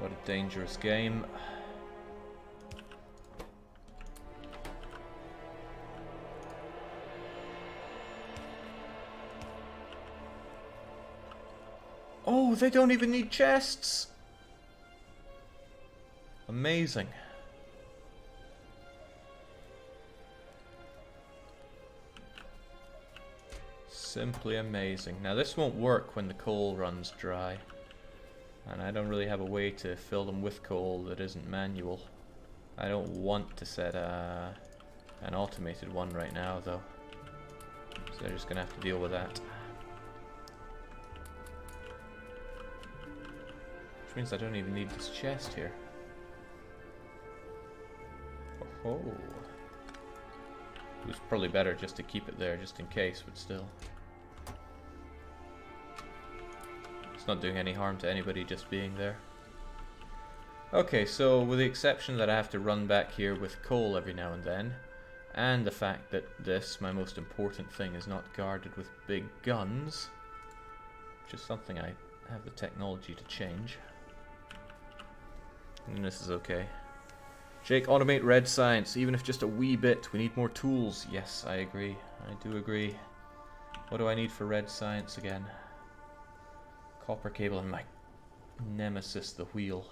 What a dangerous game. Oh, they don't even need chests! Amazing. Simply amazing. Now this won't work when the coal runs dry. And I don't really have a way to fill them with coal that isn't manual. I don't want to set an automated one right now though. So they're just gonna have to deal with that. Which means I don't even need this chest here. Oh, it was probably better just to keep it there just in case, but still. It's not doing any harm to anybody just being there. Okay, so with the exception that I have to run back here with coal every now and then, and the fact that this, my most important thing, is not guarded with big guns, which is something I have the technology to change. And this is okay. Jake, automate red science, even if just a wee bit. We need more tools. Yes, I agree. I do agree. What do I need for red science again? Copper cable and my nemesis, the wheel.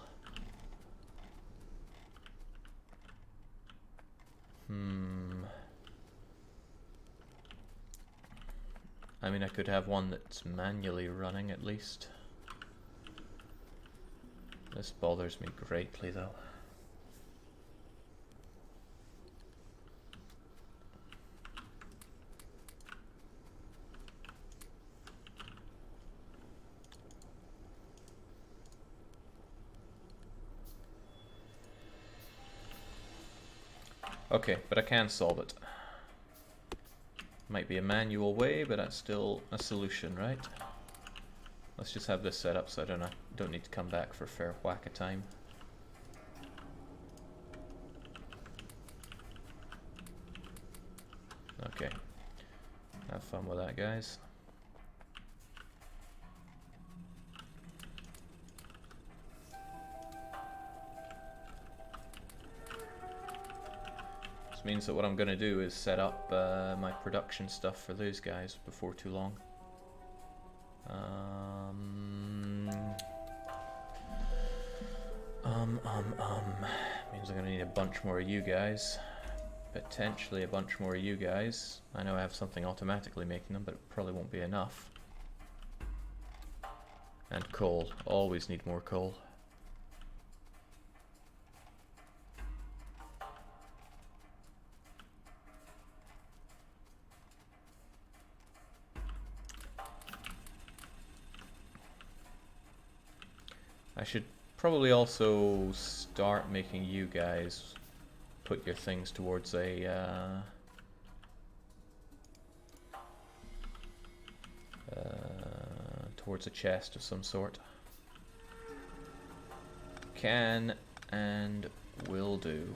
I mean, I could have one that's manually running at least. This bothers me greatly though. Okay, but I can solve it. Might be a manual way, but that's still a solution, right? Let's just have this set up so I don't need to come back for a fair whack of time. Okay. Have fun with that, guys. Means that what I'm going to do is set up my production stuff for those guys before too long. Means I'm going to need a bunch more of you guys. Potentially a bunch more of you guys. I know I have something automatically making them, but it probably won't be enough. And coal. Always need more coal. I should probably also start making you guys put your things towards a towards a chest of some sort. Can and will do.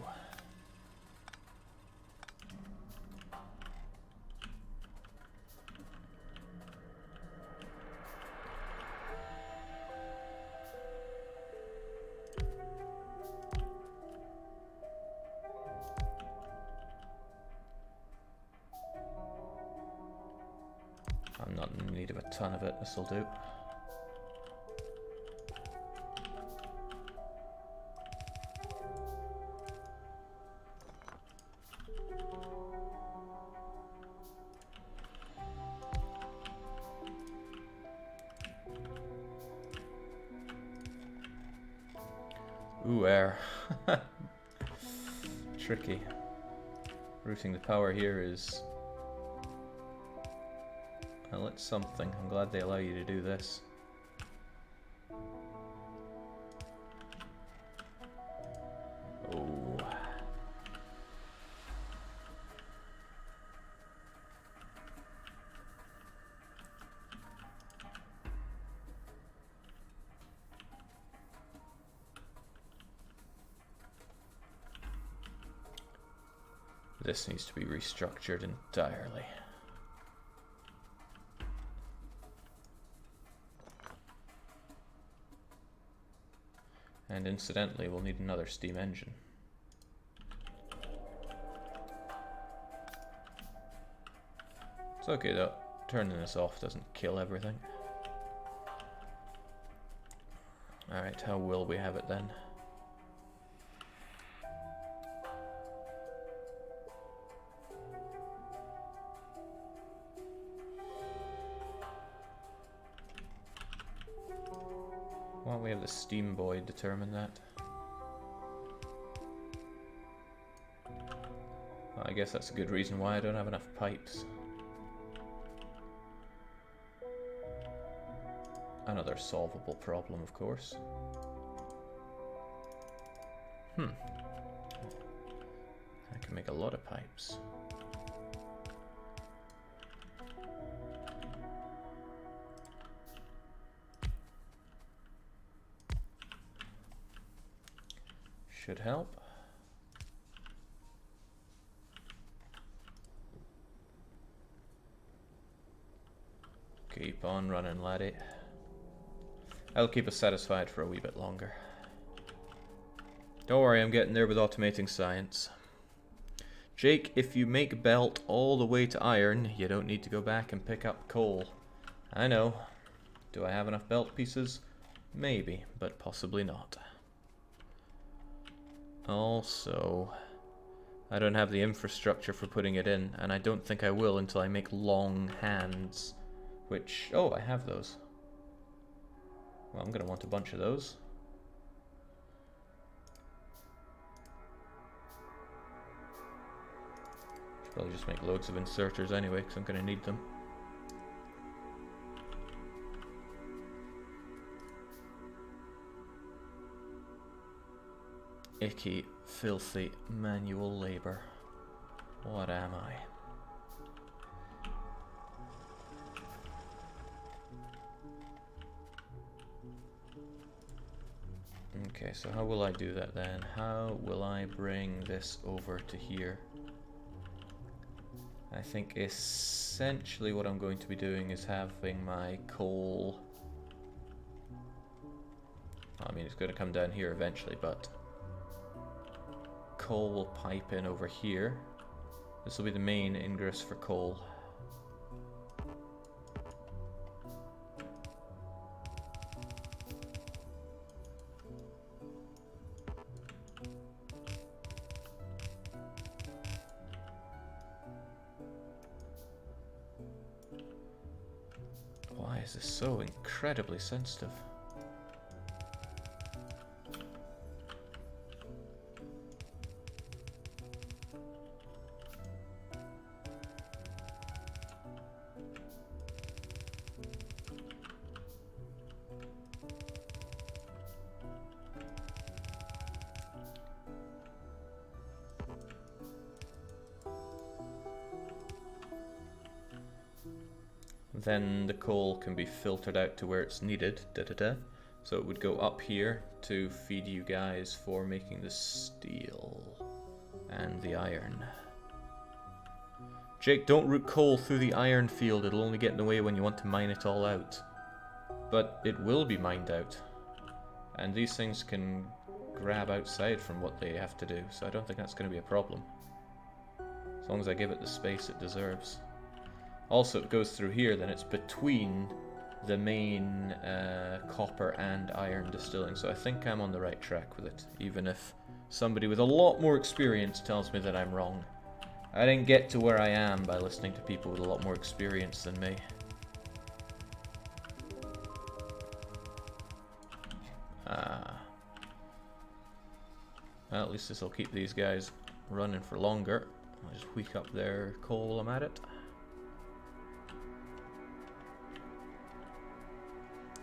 I'm not in need of a ton of it, this'll do. Ooh, air. Tricky. Routing the power here is... well, it's something. I'm glad they allow you to do this. Oh. This needs to be restructured entirely. And incidentally, we'll need another steam engine. It's okay though, turning this off doesn't kill everything. Alright, how will we have it then? Why don't we have the steam boy determine that? Well, I guess that's a good reason why I don't have enough pipes. Another solvable problem, of course. I can make a lot of pipes. Should help. Keep on running, laddie. That'll keep us satisfied for a wee bit longer. Don't worry, I'm getting there with automating science. Jake, if you make belt all the way to iron, you don't need to go back and pick up coal. I know. Do I have enough belt pieces? Maybe, but possibly not. Also, I don't have the infrastructure for putting it in, and I don't think I will until I make long hands. Which, oh, I have those. Well, I'm going to want a bunch of those. Should probably just make loads of inserters anyway, because I'm going to need them. Icky, filthy, manual labor. What am I? Okay, so how will I do that then? How will I bring this over to here? I think essentially what I'm going to be doing is having my coal... I mean, it's going to come down here eventually, but... coal will pipe in over here. This will be the main ingress for coal. Why is this so incredibly sensitive? Then the coal can be filtered out to where it's needed, So it would go up here to feed you guys for making the steel and the iron. Jake, don't route coal through the iron field, it'll only get in the way when you want to mine it all out. But it will be mined out. And these things can grab outside from what they have to do, so I don't think that's going to be a problem. As long as I give it the space it deserves. Also, it goes through here, then it's between the main copper and iron distilling, so I think I'm on the right track with it, even if somebody with a lot more experience tells me that I'm wrong. I didn't get to where I am by listening to people with a lot more experience than me. Well, at least this will keep these guys running for longer. I'll just wheat up their coal while I'm at it.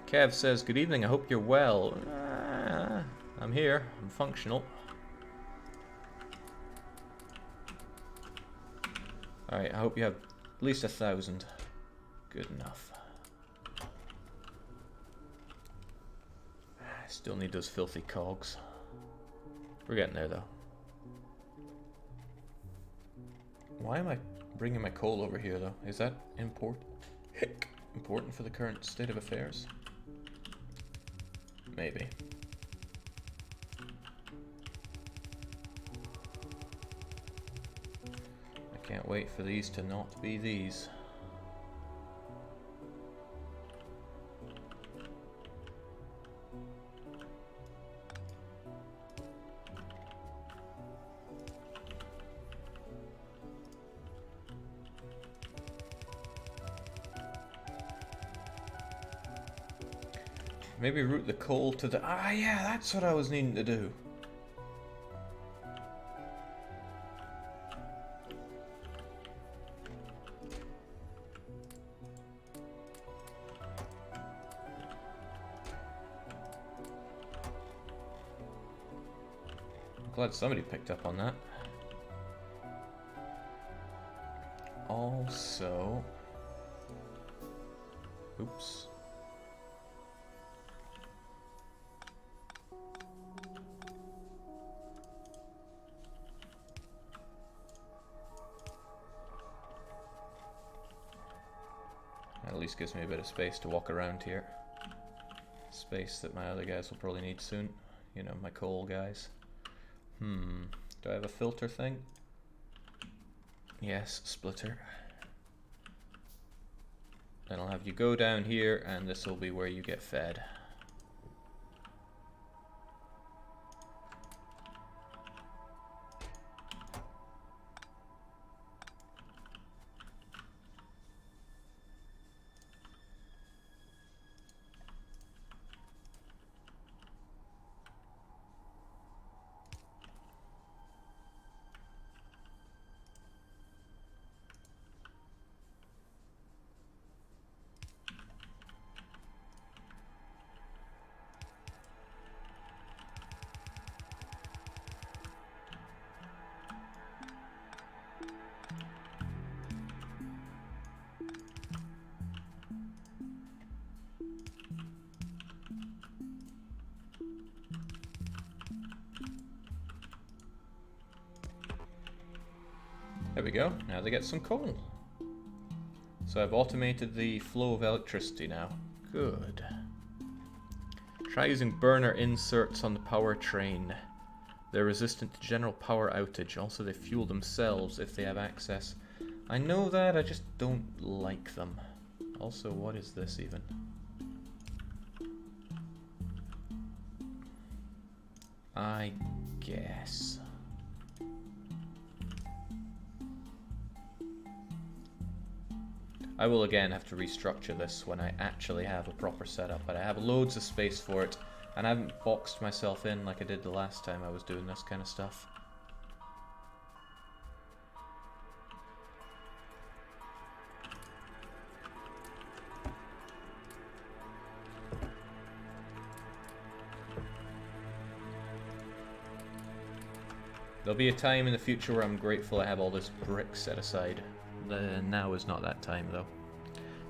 Kev says, good evening, I hope you're well. I'm here, I'm functional. Alright, I hope you have at least 1,000. Good enough. I still need those filthy cogs. We're getting there though. Why am I bringing my coal over here though? Is that important for the current state of affairs? Maybe. Can't wait for these to not be these. Maybe route the coal to the... Ah, yeah, that's what I was needing to do. I'm glad somebody picked up on that. Also... Oops. At least gives me a bit of space to walk around here. Space that my other guys will probably need soon. You know, my coal guys. Do I have a filter thing? Yes, splitter. Then I'll have you go down here and this will be where you get fed. There we go, now they get some coal. So I've automated the flow of electricity now. Good. Try using burner inserts on the power train. They're resistant to general power outage. Also, they fuel themselves if they have access. I know that, I just don't like them. Also, what is this even? I guess. I will again have to restructure this when I actually have a proper setup, but I have loads of space for it, and I haven't boxed myself in like I did the last time I was doing this kind of stuff. There'll be a time in the future where I'm grateful I have all this brick set aside. Now is not that time though.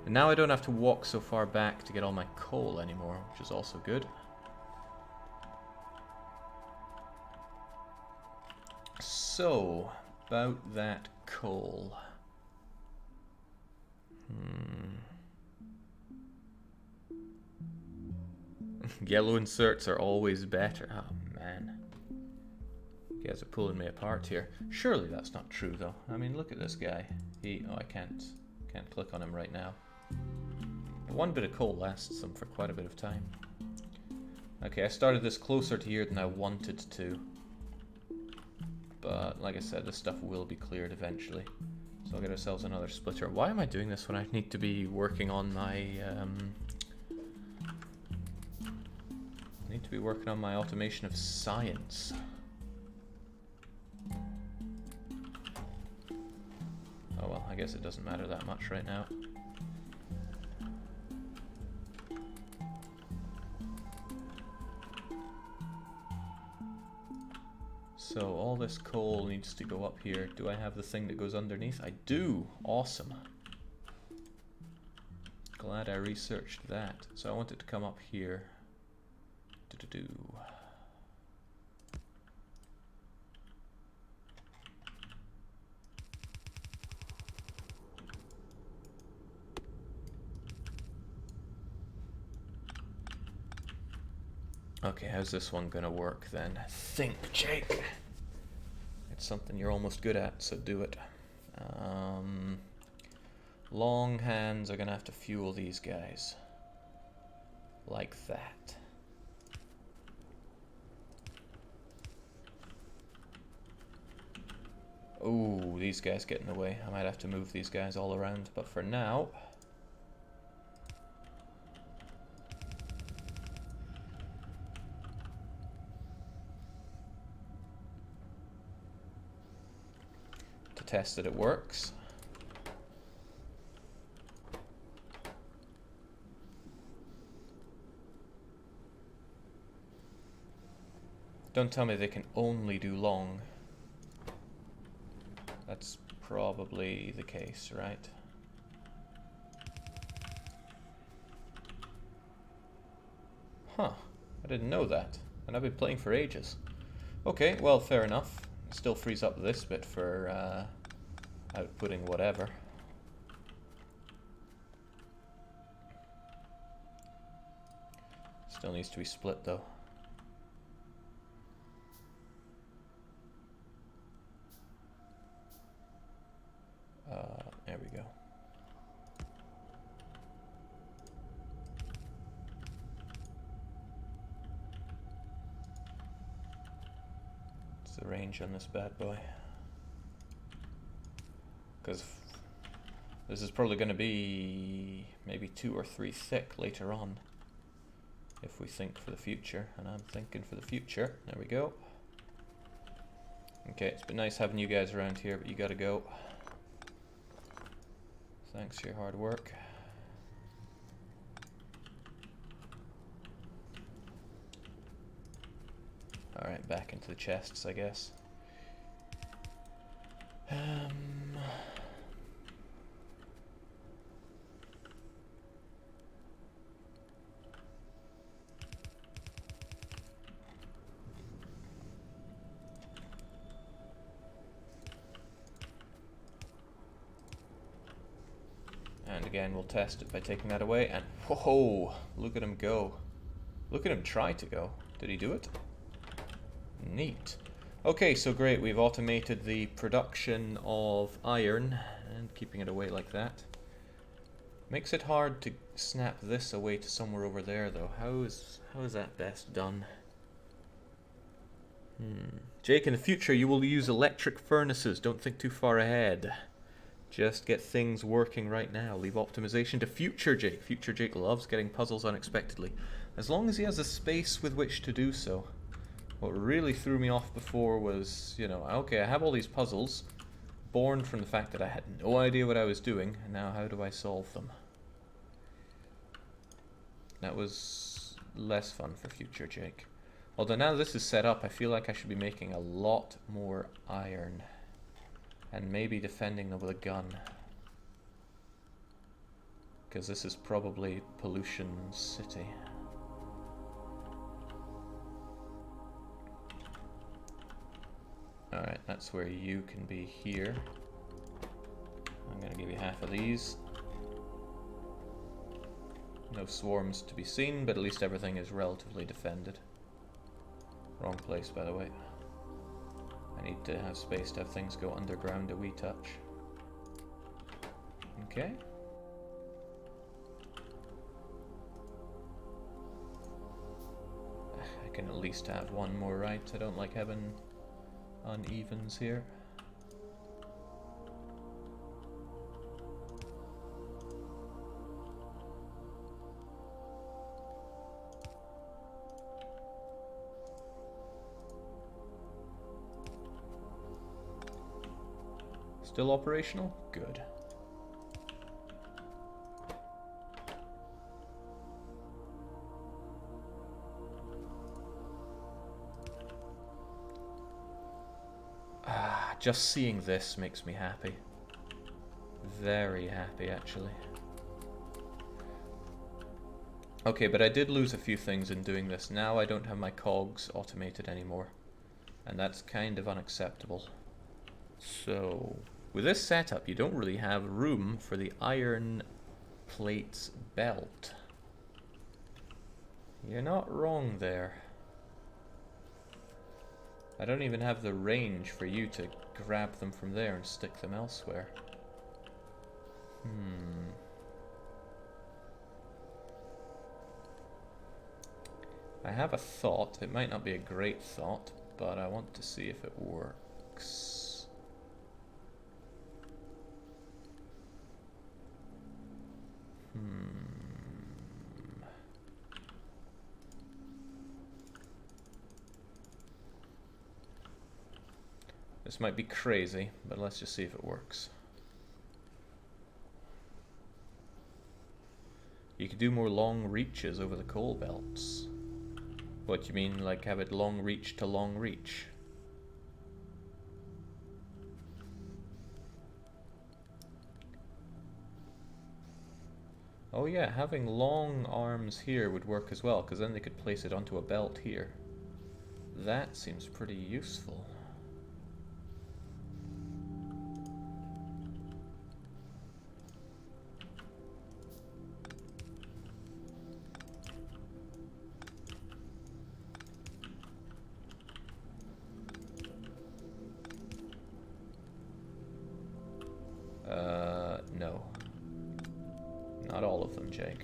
And now I don't have to walk so far back to get all my coal anymore, which is also good. So, about that coal. Yellow inserts are always better. Oh man. You guys are pulling me apart here. Surely that's not true though. I mean, look at this guy. Oh, I can't click on him right now. But one bit of coal lasts them for quite a bit of time. Okay, I started this closer to here than I wanted to. But like I said, this stuff will be cleared eventually. So I'll get ourselves another splitter. Why am I doing this when I need to be working on my automation of science? Oh well, I guess it doesn't matter that much right now. So all this coal needs to go up here. Do I have the thing that goes underneath? I do! Awesome. Glad I researched that. So I want it to come up here. Do-do-do. Okay, how's this one gonna work then? Think, Jake! It's something you're almost good at, so do it. Long hands are gonna have to fuel these guys. Like that. Ooh, these guys get in the way. I might have to move these guys all around, but for now... to test that it works. Don't tell me they can only do long. That's probably the case, right? Huh, I didn't know that, and I've been playing for ages. Okay, well, fair enough. Still frees up this bit for outputting whatever. Still needs to be split though. There we go. What's the range on this bad boy? Because this is probably going to be maybe 2 or 3 thick later on, if we think for the future, and I'm thinking for the future. There we go. Okay, it's been nice having you guys around here, but you gotta go. Thanks for your hard work. Alright, back into the chests, I guess. And again, we'll test it by taking that away, and whoa, look at him go. Look at him try to go. Did he do it? Neat. Okay, so great, we've automated the production of iron, and keeping it away like that. Makes it hard to snap this away to somewhere over there, though. How is that best done? Jake, in the future you will use electric furnaces. Don't think too far ahead. Just get things working right now. Leave optimization to future Jake. Future Jake loves getting puzzles unexpectedly, as long as he has a space with which to do so. What really threw me off before was, you know, okay, I have all these puzzles, born from the fact that I had no idea what I was doing, and now how do I solve them? That was less fun for future Jake. Although now this is set up, I feel like I should be making a lot more iron. And maybe defending them with a gun. Because this is probably Pollution City. Alright, that's where you can be here. I'm gonna give you half of these. No swarms to be seen, but at least everything is relatively defended. Wrong place, by the way. I need to have space to have things go underground a wee touch. Okay. I can at least have one more right. I don't like having unevens here. Still operational? Good. Just seeing this makes me happy. Very happy, actually. Okay, but I did lose a few things in doing this. Now I don't have my cogs automated anymore, and that's kind of unacceptable. So, with this setup, you don't really have room for the iron plates belt. You're not wrong there. I don't even have the range for you to grab them from there and stick them elsewhere. I have a thought. It might not be a great thought, but I want to see if it works. This might be crazy, but let's just see if it works. You could do more long reaches over the coal belts. What, you mean like have it long reach to long reach? Oh yeah, having long arms here would work as well, because then they could place it onto a belt here. That seems pretty useful. No. Not all of them, Jake.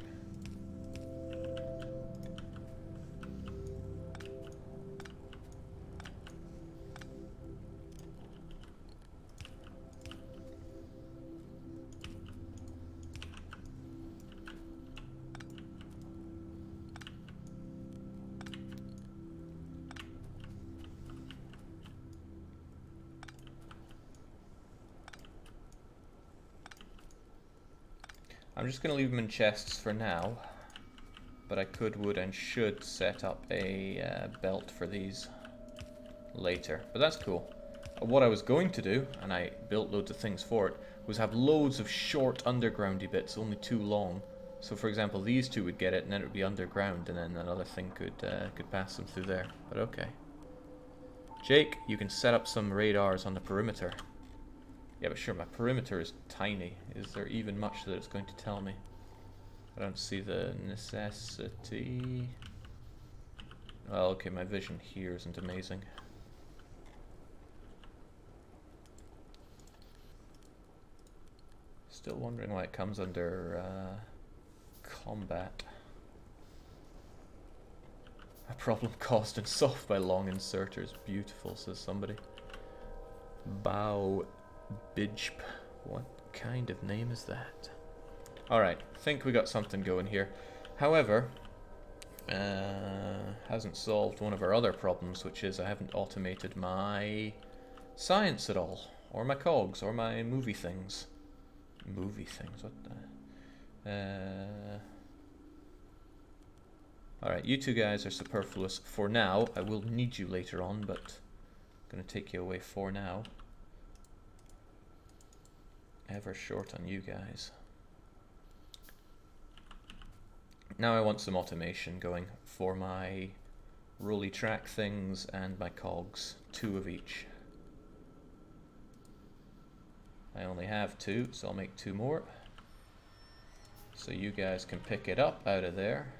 I'm just going to leave them in chests for now, but I would and should set up a belt for these later, but that's cool. What I was going to do, and I built loads of things for it, was have loads of short undergroundy bits, only too long. So for example, these two would get it, and then it would be underground, and then another thing could pass them through there, but okay. Jake, you can set up some radars on the perimeter. Yeah, but sure, my perimeter is tiny. Is there even much that it's going to tell me? I don't see the necessity. Well, okay, my vision here isn't amazing. Still wondering why it comes under combat. A problem caused and solved by long inserters. Beautiful, says somebody. Bow Bijp. What kind of name is that? Alright, think we got something going here. However, hasn't solved one of our other problems, which is I haven't automated my science at all. Or my cogs, or my movie things. Movie things, what the... Alright, you two guys are superfluous for now. I will need you later on, but I'm going to take you away for now. Ever short on you guys. Now I want some automation going for my rolly track things and my cogs. 2 of each. I only have 2, so I'll make 2 more. So you guys can pick it up out of there.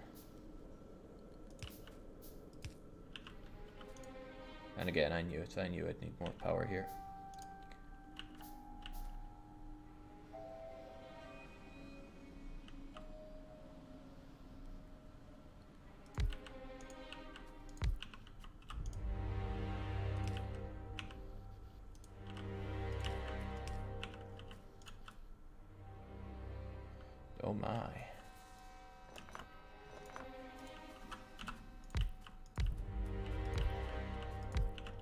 And again, I knew I'd need more power here. Oh my.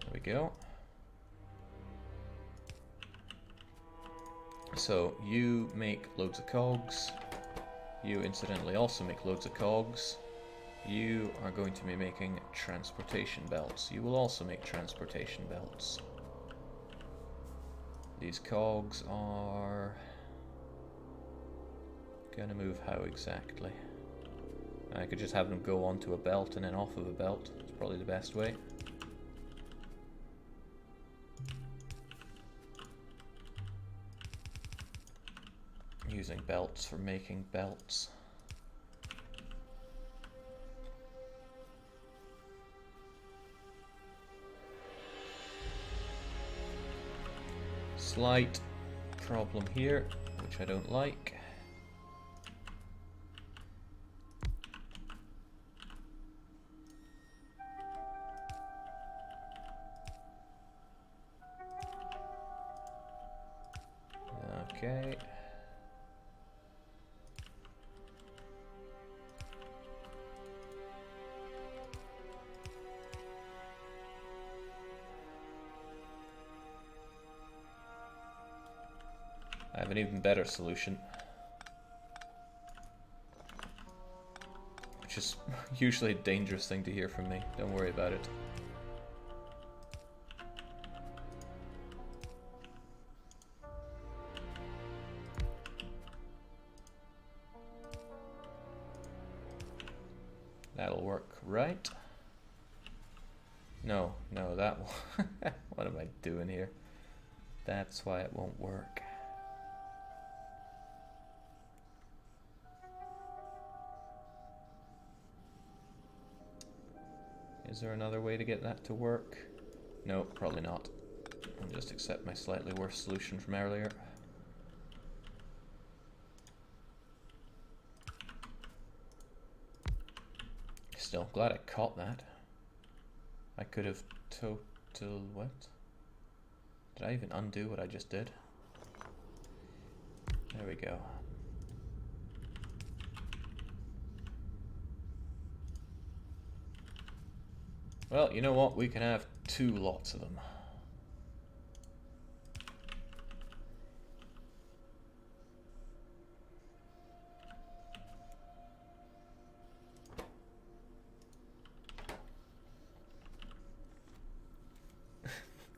There we go. So you make loads of cogs. You incidentally also make loads of cogs. You are going to be making transportation belts. You will also make transportation belts. These cogs are gonna move how exactly? I could just have them go onto a belt and then off of a belt. It's probably the best way. Using belts for making belts. slight problem here, which I don't like. Okay. I have an even better solution, which is usually a dangerous thing to hear from me. Don't worry about it. That'll work, right? No, that will what am I doing here? That's why it won't work. Is there another way to get that to work? No, probably not. I'll just accept my slightly worse solution from earlier. Still, glad I caught that. I could have what? Did I even undo what I just did? There we go. Well, you know what? We can have 2 lots of them.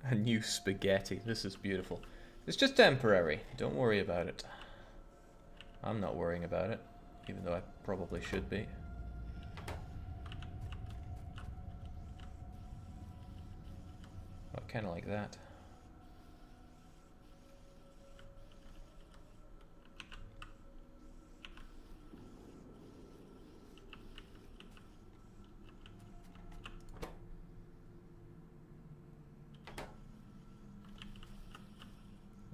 A new spaghetti. This is beautiful. It's just temporary. Don't worry about it. I'm not worrying about it, even though I probably should be. Kind of like that.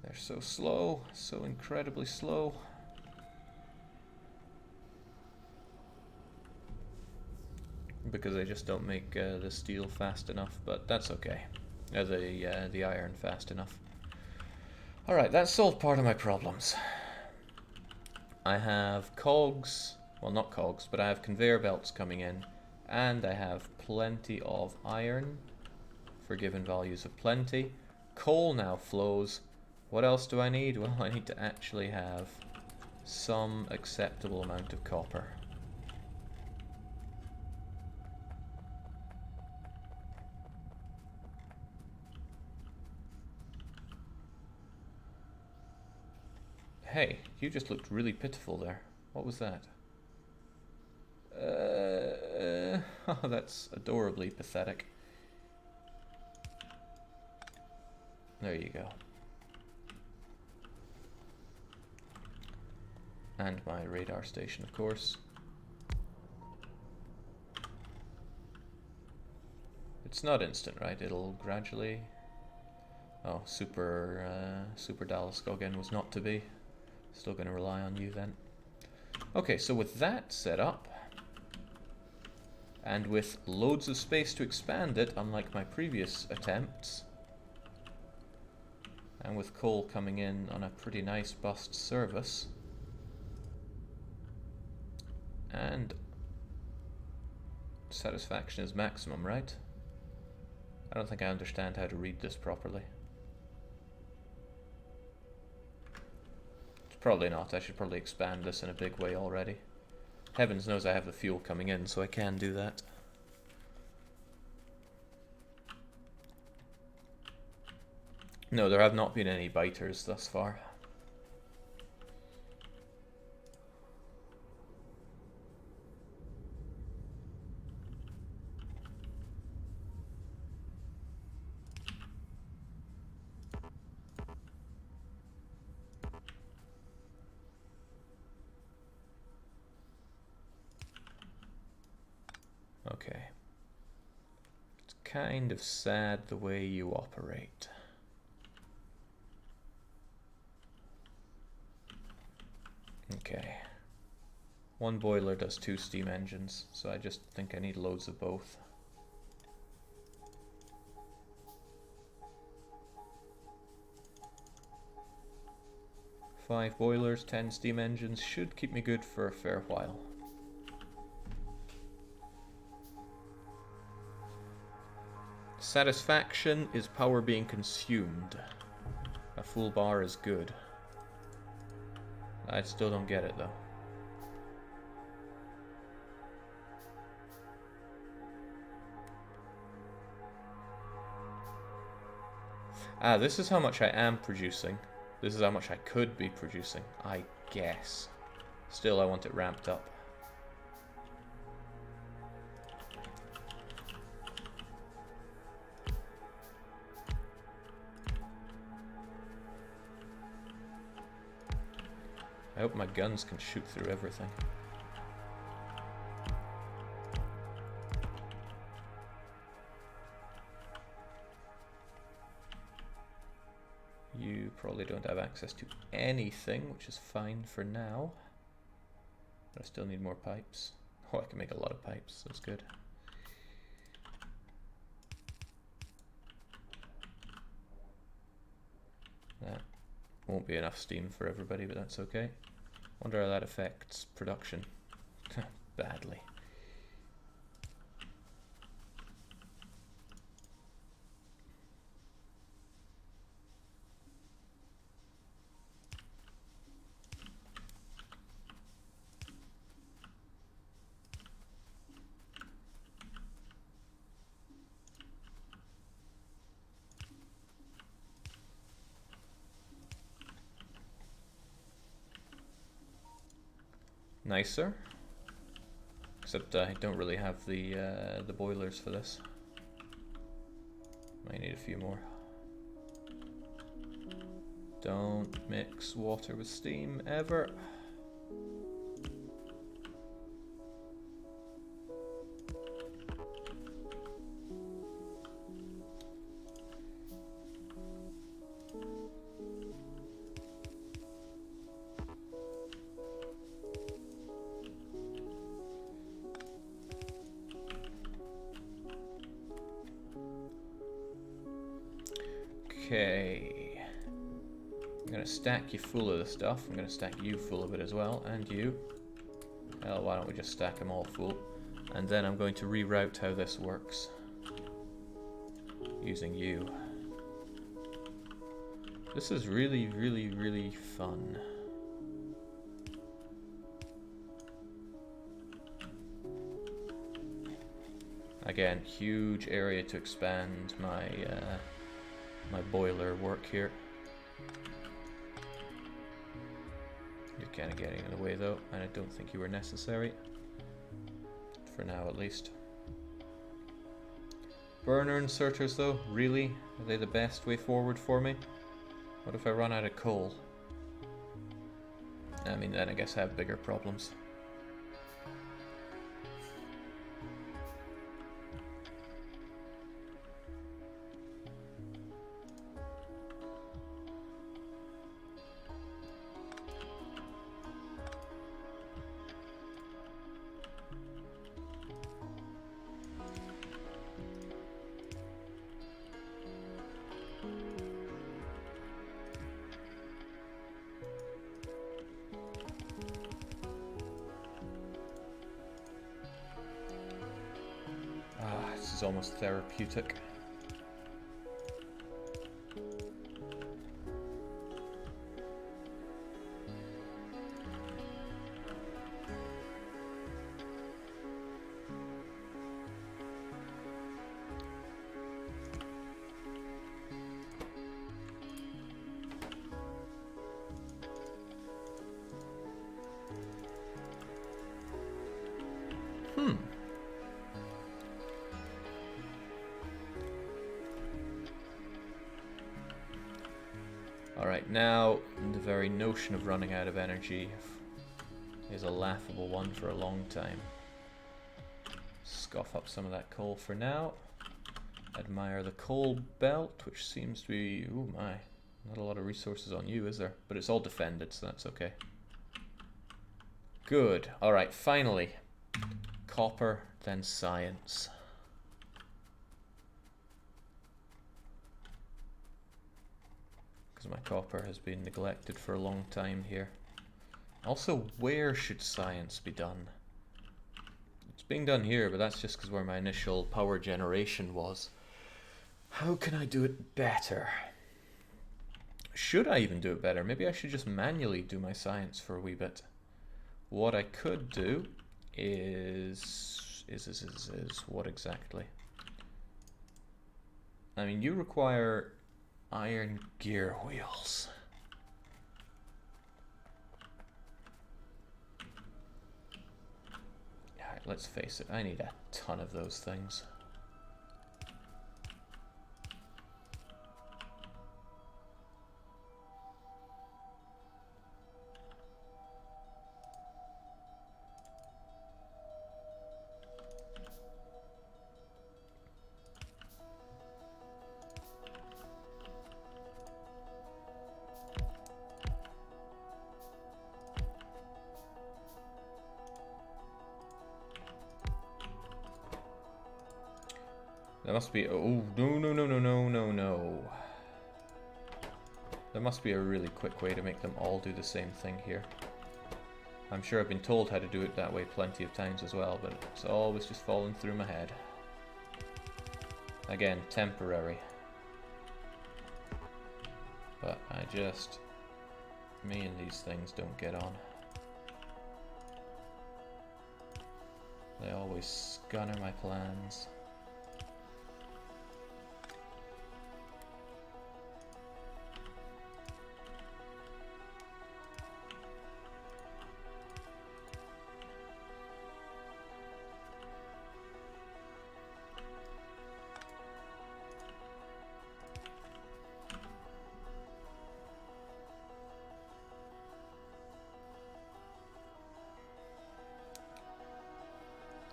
They're so slow, so incredibly slow. Because I just don't make the steel fast enough, but that's okay. The iron fast enough. Alright, that solved part of my problems. I have cogs, well not cogs, but I have conveyor belts coming in, and I have plenty of iron for given values of plenty. Coal now flows. What else do I need? Well, I need to actually have some acceptable amount of copper. Hey, you just looked really pitiful there. What was that? Oh, that's adorably pathetic. There you go. And my radar station, of course. It's not instant, right? It'll gradually... Oh, Super Dallas Goggin was not to be. Still going to rely on you then. Okay, so with that set up, and with loads of space to expand it, unlike my previous attempts, and with coal coming in on a pretty nice bust service, and satisfaction is maximum, right? I don't think I understand how to read this properly. Probably not. I should probably expand this in a big way already. Heavens knows I have the fuel coming in, so I can do that. No, there have not been any biters thus far. Okay. It's kind of sad the way you operate. Okay. One boiler does 2 steam engines, so I just think I need loads of both. Five boilers, 10 steam engines should keep me good for a fair while. Satisfaction is power being consumed. A full bar is good. I still don't get it though. Ah, this is how much I am producing. This is how much I could be producing, I guess. Still, I want it ramped up. I hope my guns can shoot through everything. You probably don't have access to anything, which is fine for now. But I still need more pipes. Oh, I can make a lot of pipes, that's good. That won't be enough steam for everybody, but that's okay. Wonder how that affects production. Badly. Nicer. Except I don't really have the boilers for this. Might need a few more. Don't mix water with steam ever. Okay, I'm gonna stack you full of the stuff. I'm gonna stack you full of it as well, and you. Hell, why don't we just stack them all full? And then I'm going to reroute how this works using you. This is really, really, really fun. Again, huge area to expand my my boiler work here. You're kind of getting in the way though, and I don't think you were necessary. For now at least. Burner inserters though, really? Are they the best way forward for me? What if I run out of coal? I mean, then I guess I have bigger problems. Is almost therapeutic. Alright, now the very notion of running out of energy is a laughable one for a long time. Scoff up some of that coal for now. Admire the coal belt, which seems to be, oh my, not a lot of resources on you, is there? But it's all defended, so that's okay. Good. Alright, finally. Copper, then science. Because my copper has been neglected for a long time here. Also, where should science be done? It's being done here, but that's just because where my initial power generation was. How can I do it better? Should I even do it better? Maybe I should just manually do my science for a wee bit. What I could do is what exactly? I mean, you require iron gear wheels. Alright, let's face it, I need a ton of those things. There must be, oh, no. There must be a really quick way to make them all do the same thing here. I'm sure I've been told how to do it that way plenty of times as well, but it's always just fallen through my head. Again, temporary. But me and these things don't get on. They always scunner my plans.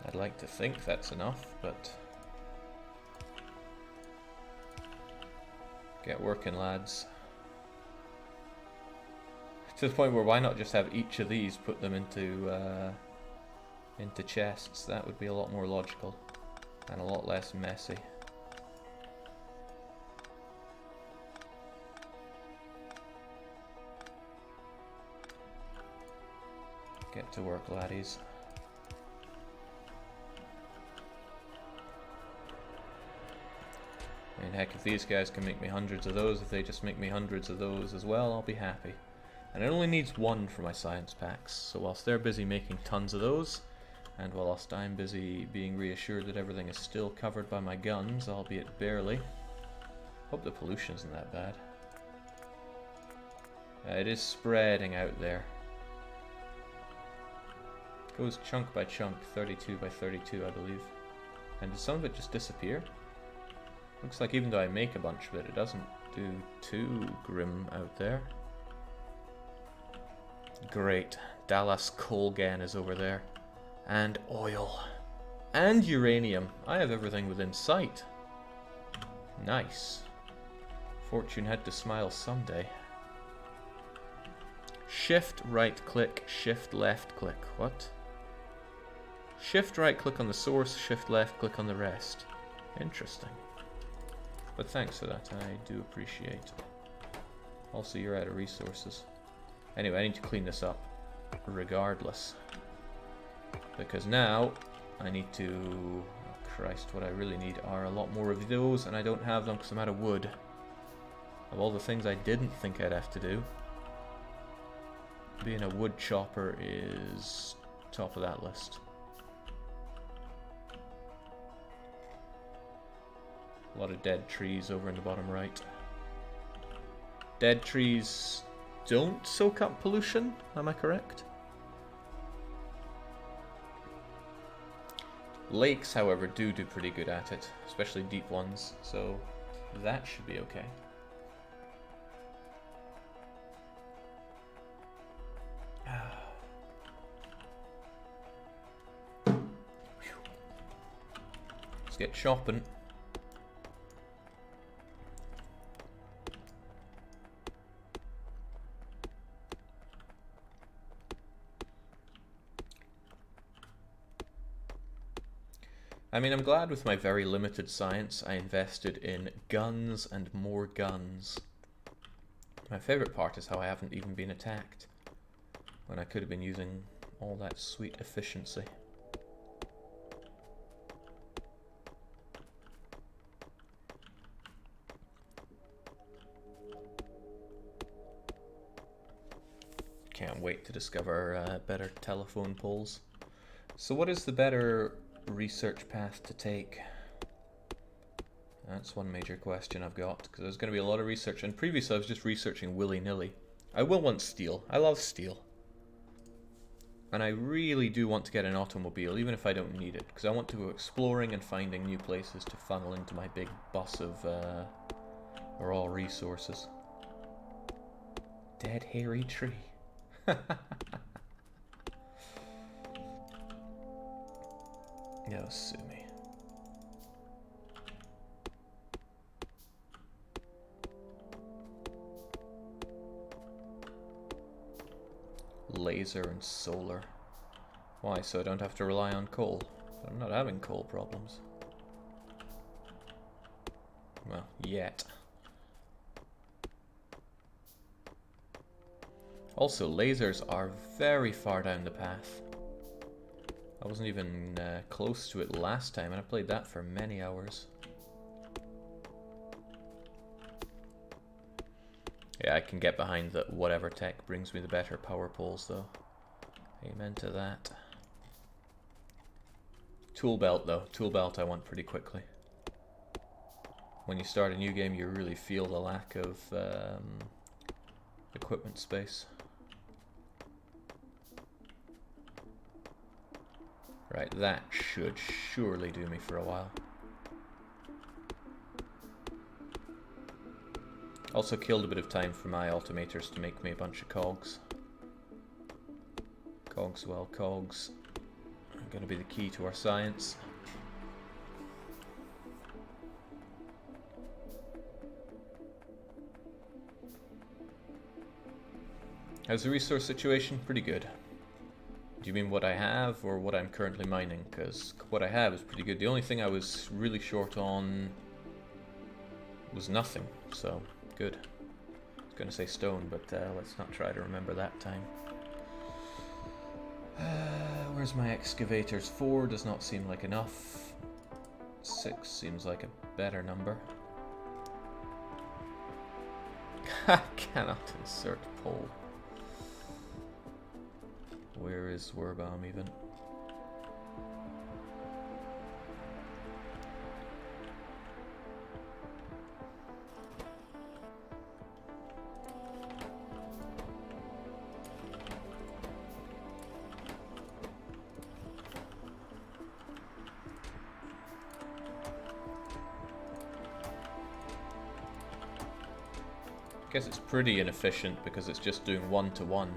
I'd like to think that's enough, but get working, lads. To the point where why not just have each of these, put them into chests? That would be a lot more logical and a lot less messy. Get to work, laddies. I mean, heck, if these guys can make me hundreds of those, if they just make me hundreds of those as well, I'll be happy. And it only needs one for my science packs, so whilst they're busy making tons of those, and whilst I'm busy being reassured that everything is still covered by my guns, albeit barely. Hope the pollution isn't that bad. It is spreading out there. It goes chunk by chunk, 32 by 32 I believe. And did some of it just disappear? Looks like even though I make a bunch of it, it doesn't do too grim out there. Great. Dallas Colgan is over there. And oil. And uranium. I have everything within sight. Nice. Fortune had to smile someday. Shift right click, shift left click. What? Shift right click on the source, shift left click on the rest. Interesting. But thanks for that, I do appreciate it. Also, you're out of resources. Anyway, I need to clean this up, regardless. Because now, I need to... Oh Christ, what I really need are a lot more of those, and I don't have them because I'm out of wood. Of all the things I didn't think I'd have to do, being a wood chopper is top of that list. A lot of dead trees over in the bottom right. Dead trees don't soak up pollution, am I correct? Lakes, however, do pretty good at it, especially deep ones, so that should be okay. Let's get chopping. I mean, I'm glad with my very limited science I invested in guns and more guns. My favourite part is how I haven't even been attacked, when I could have been using all that sweet efficiency. Can't wait to discover better telephone poles. So what is the better research path to take? That's one major question I've got, because there's going to be a lot of research, and previously I was just researching willy-nilly. I will want steel. I love steel. And I really do want to get an automobile, even if I don't need it, because I want to go exploring and finding new places to funnel into my big bus of raw resources. Dead hairy tree. No, sue me. Laser and solar. Why? So I don't have to rely on coal. I'm not having coal problems. Well, yet. Also, lasers are very far down the path. I wasn't even close to it last time, and I played that for many hours. Yeah, I can get behind that whatever tech brings me the better power poles, though. Amen to that. Tool belt, though. Tool belt I want pretty quickly. When you start a new game, you really feel the lack of equipment space. Right, that should surely do me for a while. Also killed a bit of time for my automators to make me a bunch of cogs. Cogs, well, cogs are going to be the key to our science. How's the resource situation? Pretty good. Do you mean what I have or what I'm currently mining? Because what I have is pretty good. The only thing I was really short on was nothing, so good. I was going to say stone, but let's not try to remember that time. Where's my excavators? 4 does not seem like enough. 6 seems like a better number. I cannot insert pole. Where is Werbaum even? I guess it's pretty inefficient because it's just doing 1-to-1.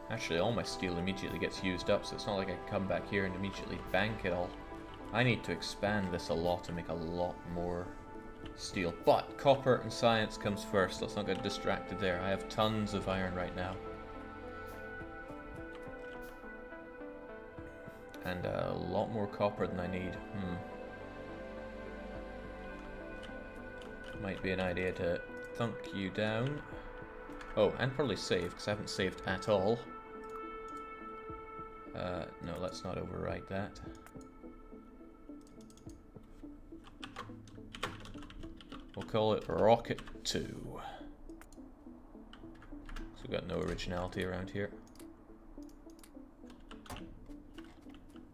Actually, all my steel immediately gets used up, so it's not like I can come back here and immediately bank it all. I need to expand this a lot to make a lot more steel. But copper and science comes first. Let's not get distracted there. I have tons of iron right now. And a lot more copper than I need. Might be an idea to thunk you down. Oh, and probably save, because I haven't saved at all. No, let's not overwrite that. We'll call it Rocket 2. So we've got no originality around here.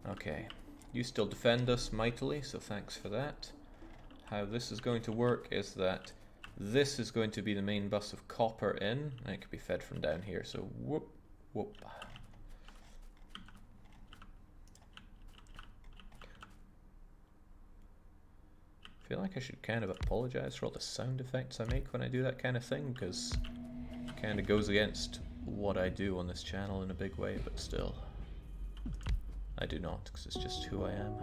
Okay. You still defend us mightily, so thanks for that. How this is going to work is that this is going to be the main bus of copper in, and it can be fed from down here, so whoop, whoop. I feel like I should kind of apologize for all the sound effects I make when I do that kind of thing, because it kind of goes against what I do on this channel in a big way, but still. I do not, because it's just who I am.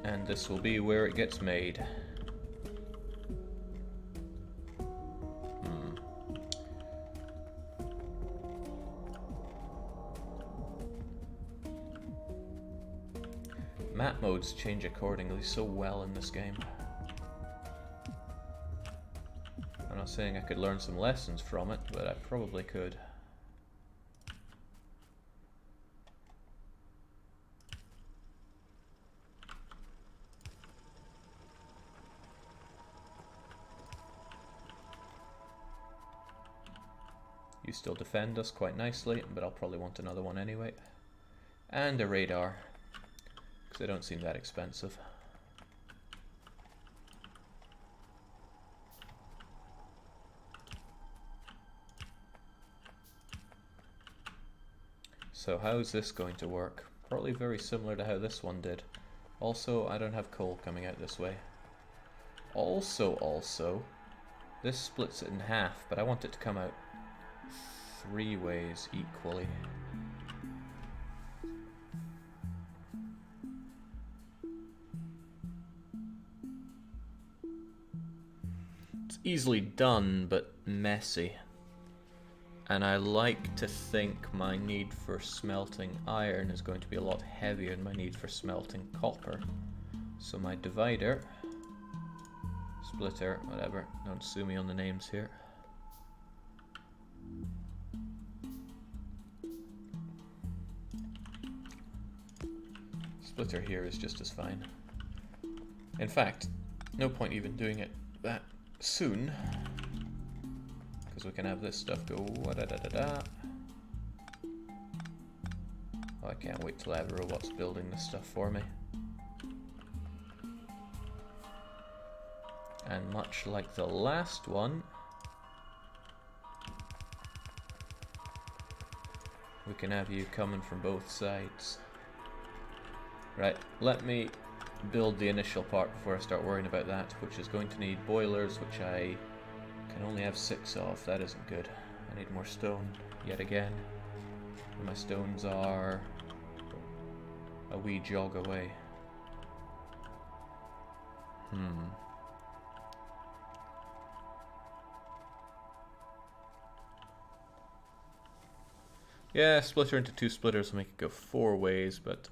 And this will be where it gets made. Map modes change accordingly so well in this game. I'm not saying I could learn some lessons from it, but I probably could. You still defend us quite nicely, but I'll probably want another one anyway. And a radar, because they don't seem that expensive. So how's this going to work? Probably very similar to how this one did. Also, I don't have coal coming out this way. Also, this splits it in half, but I want it to come out 3 ways equally. It's easily done, but messy. And I like to think my need for smelting iron is going to be a lot heavier than my need for smelting copper. So my divider, splitter, whatever, don't sue me on the names here. Splitter here is just as fine. In fact, no point even doing it that soon, because we can have this stuff go da-da-da-da-da. Oh, I can't wait till I have robots building this stuff for me. And much like the last one, we can have you coming from both sides. Right, let me build the initial part before I start worrying about that, which is going to need boilers, which I can only have 6 of. That isn't good. I need more stone, yet again. And my stones are a wee jog away. Yeah, splitter into 2 splitters will make it go 4 ways, but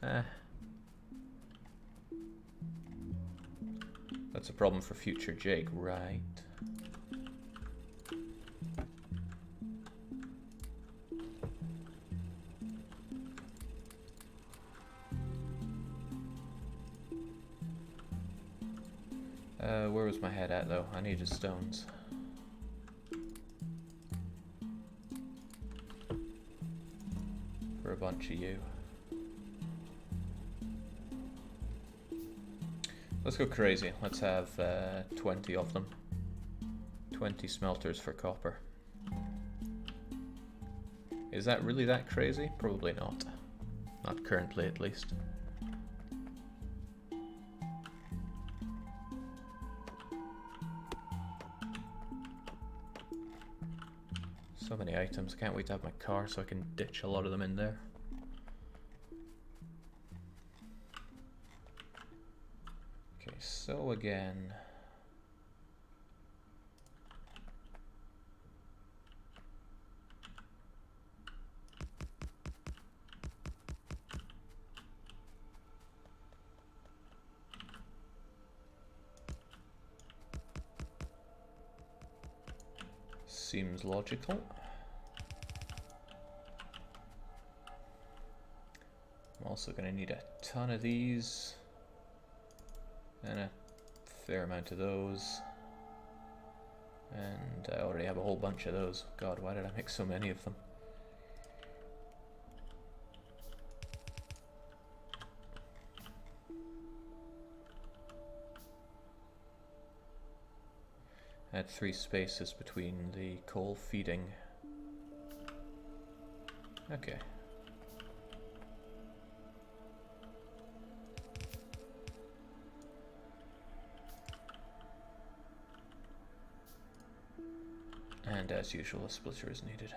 that's a problem for future Jake, right? Where was my head at though? I needed stones. For a bunch of you. Let's go crazy. Let's have 20 of them. 20 smelters for copper. Is that really that crazy? Probably not. Not currently, at least. So many items. I can't wait to have my car so I can ditch a lot of them in there. Okay, so again. Seems logical. I'm also going to need a ton of these and a fair amount of those, and I already have a whole bunch of those. God, why did I make so many of them? Add 3 spaces between the coal feeding. Okay. And as usual, a splitter is needed.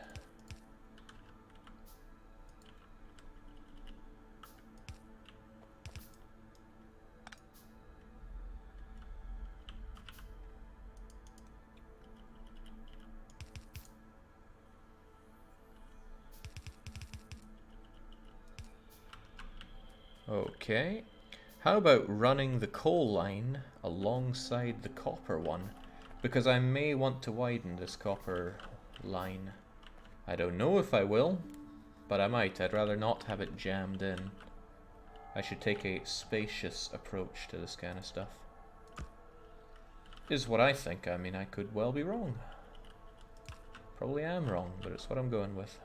Okay. How about running the coal line alongside the copper one? Because I may want to widen this copper line. I don't know if I will, but I might. I'd rather not have it jammed in. I should take a spacious approach to this kind of stuff. Is what I think. I mean, I could well be wrong. Probably am wrong, but it's what I'm going with.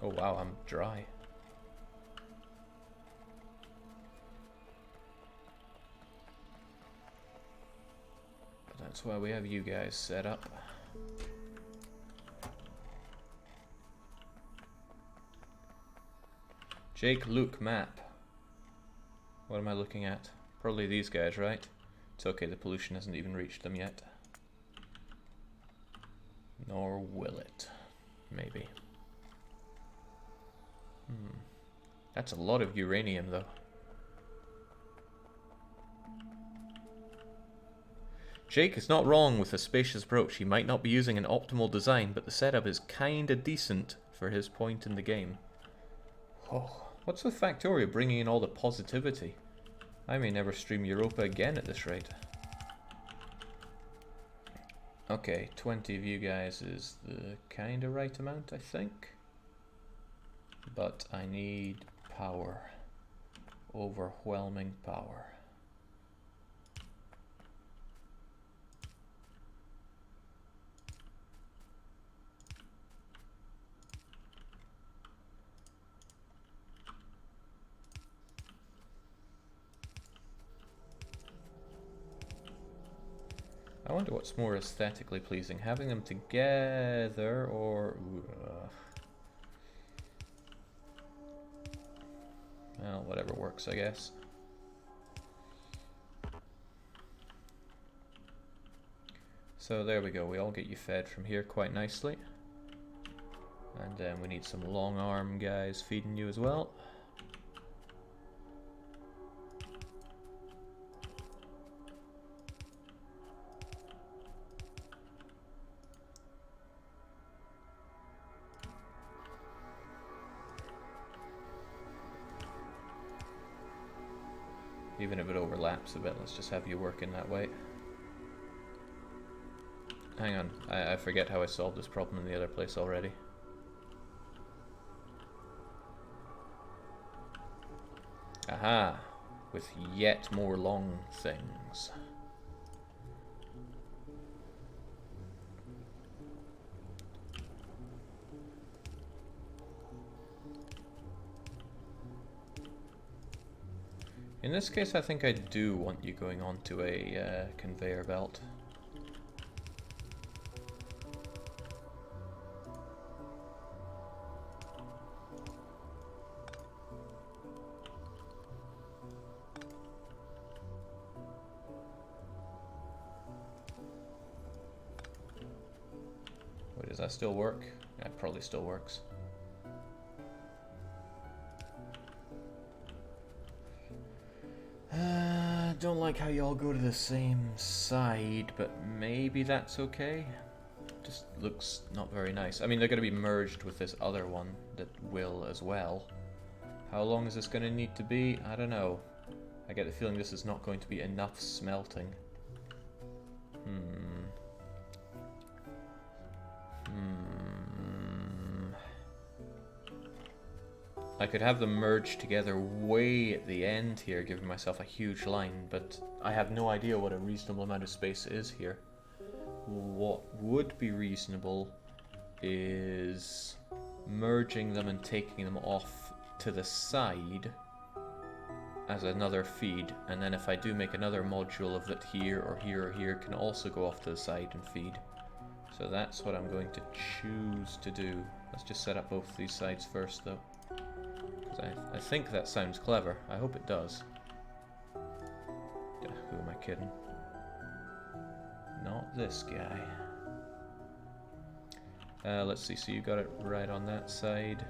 Oh wow, I'm dry. But that's why we have you guys set up. Jake, Luke, map. What am I looking at? Probably these guys, right? It's okay, the pollution hasn't even reached them yet. Nor will it. Maybe. That's a lot of uranium, though. Jake is not wrong with a spacious approach. He might not be using an optimal design, but the setup is kinda decent for his point in the game. Oh, what's with Factorio bringing in all the positivity? I may never stream Europa again at this rate. Okay, 20 of you guys is the kinda right amount, I think. But I need power. Overwhelming power. I wonder what's more aesthetically pleasing, having them together or... well, whatever works, I guess. So there we go, we all get you fed from here quite nicely. And then we need some long arm guys feeding you as well. Even if it overlaps a bit, let's just have you working that way. Hang on, I forget how I solved this problem in the other place already. Aha! With yet more long things. In this case, I think I do want you going onto a conveyor belt. Wait, does that still work? Yeah, it probably still works. Don't like how you all go to the same side, but maybe that's okay. Just looks not very nice. I mean, they're going to be merged with this other one that will as well. How long is this going to need to be? I don't know. I get the feeling this is not going to be enough smelting. I could have them merge together way at the end here, giving myself a huge line, but I have no idea what a reasonable amount of space is here. What would be reasonable is merging them and taking them off to the side as another feed, and then if I do make another module of it here or here or here, can also go off to the side and feed. So that's what I'm going to choose to do. Let's just set up both these sides first though. I think that sounds clever. I hope it does. Who am I kidding? Not this guy. Let's see, so you got it right on that side.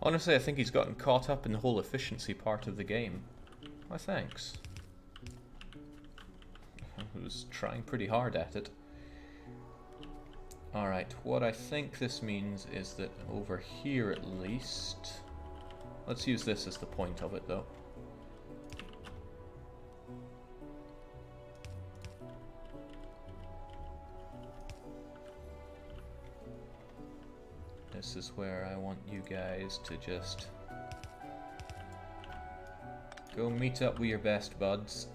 Honestly, I think he's gotten caught up in the whole efficiency part of the game. Why, thanks. I was trying pretty hard at it. Alright, what I think this means is that over here at least... Let's use this as the point of it, though. This is where I want you guys to just go meet up with your best buds.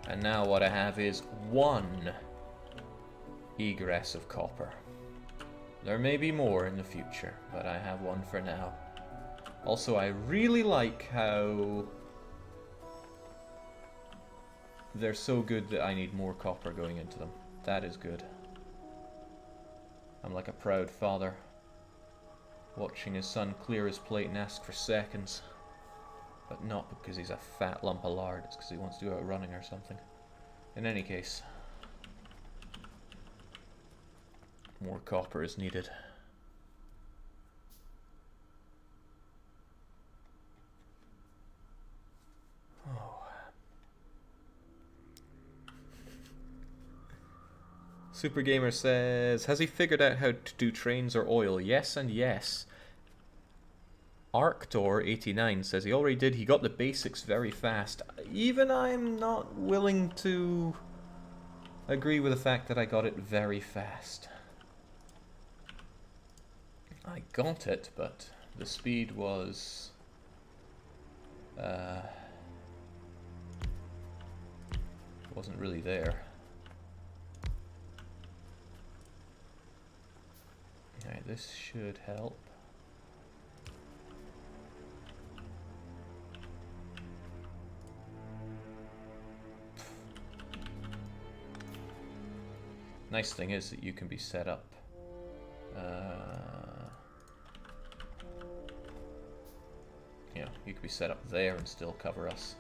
And now what I have is one egress of copper. There may be more in the future, but I have one for now. Also, I really like how they're so good that I need more copper going into them. That is good. I'm like a proud father, watching his son clear his plate and ask for seconds. But not because he's a fat lump of lard, it's because he wants to go out running or something. In any case, more copper is needed. Oh. Super Gamer says, has he figured out how to do trains or oil? Yes and yes. Arctor89 says he already did. He got the basics very fast. Even I'm not willing to agree with the fact that I got it very fast. I got it, but the speed was wasn't really there. Alright, this should help. Nice thing is that you can be set up. You know, you could be set up there and still cover us.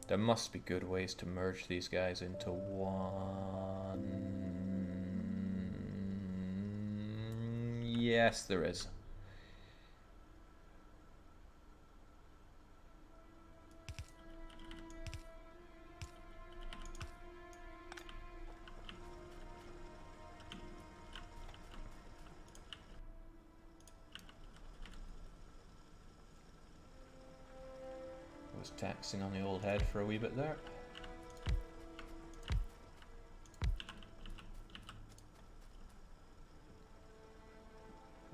There must be good ways to merge these guys into one. Yes, there is. Taxing on the old head for a wee bit there.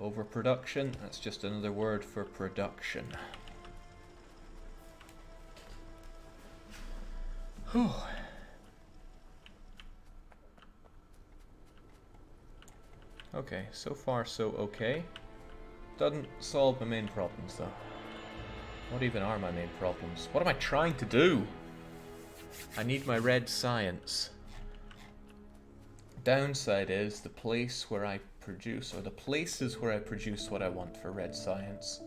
Overproduction, that's just another word for production. Whew. Okay, so far so okay. Doesn't solve my main problems though. What even are my main problems? What am I trying to do? I need my red science. Downside is the place where I produce, or the places where I produce what I want for red science,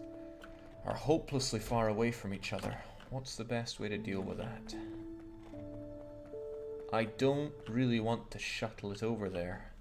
are hopelessly far away from each other. What's the best way to deal with that? I don't really want to shuttle it over there.